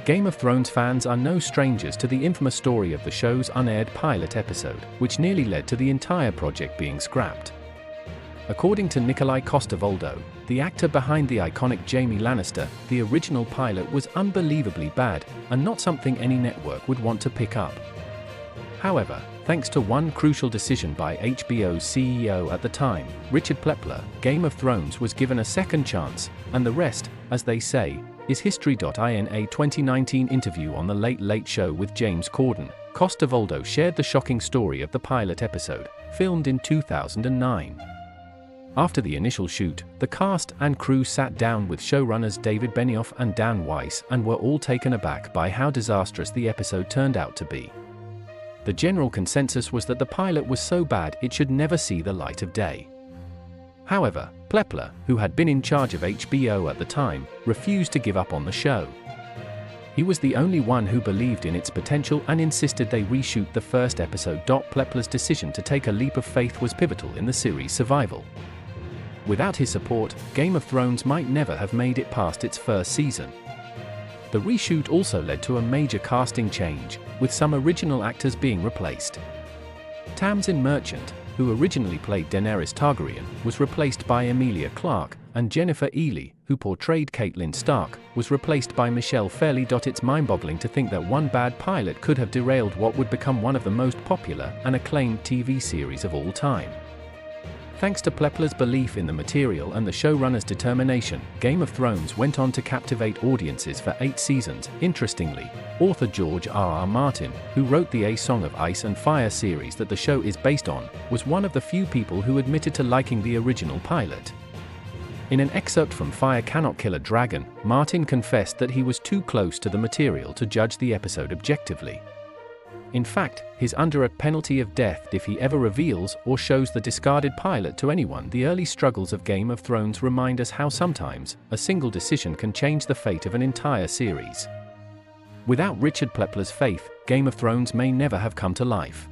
Game of Thrones fans are no strangers to the infamous story of the show's unaired pilot episode, which nearly led to the entire project being scrapped. According to Nikolai Coster-Waldau, the actor behind the iconic Jaime Lannister, the original pilot was unbelievably bad, and not something any network would want to pick up. However, thanks to one crucial decision by HBO's CEO at the time, Richard Plepler, Game of Thrones was given a second chance, and the rest, as they say, is history. In a 2019 interview on The Late Late Show with James Corden, Coster-Waldau shared the shocking story of the pilot episode, filmed in 2009. After the initial shoot, the cast and crew sat down with showrunners David Benioff and Dan Weiss and were all taken aback by how disastrous the episode turned out to be. The general consensus was that the pilot was so bad it should never see the light of day. However, Plepler, who had been in charge of HBO at the time, refused to give up on the show. He was the only one who believed in its potential and insisted they reshoot the first episode. Plepler's decision to take a leap of faith was pivotal in the series' survival. Without his support, Game of Thrones might never have made it past its first season. The reshoot also led to a major casting change, with some original actors being replaced. Tamsin Merchant, who originally played Daenerys Targaryen, was replaced by Emilia Clarke, and Jennifer Ely, who portrayed Catelyn Stark, was replaced by Michelle Fairley. It's mind-boggling to think that one bad pilot could have derailed what would become one of the most popular and acclaimed TV series of all time. Thanks to Plepler's belief in the material and the showrunner's determination, Game of Thrones went on to captivate audiences for 8 seasons. Interestingly, author George R.R. Martin, who wrote the A Song of Ice and Fire series that the show is based on, was one of the few people who admitted to liking the original pilot. In an excerpt from Fire Cannot Kill a Dragon, Martin confessed that he was too close to the material to judge the episode objectively. In fact, he's under a penalty of death if he ever reveals or shows the discarded pilot to anyone. The early struggles of Game of Thrones remind us how sometimes a single decision can change the fate of an entire series. Without Richard Plepler's faith, Game of Thrones may never have come to life.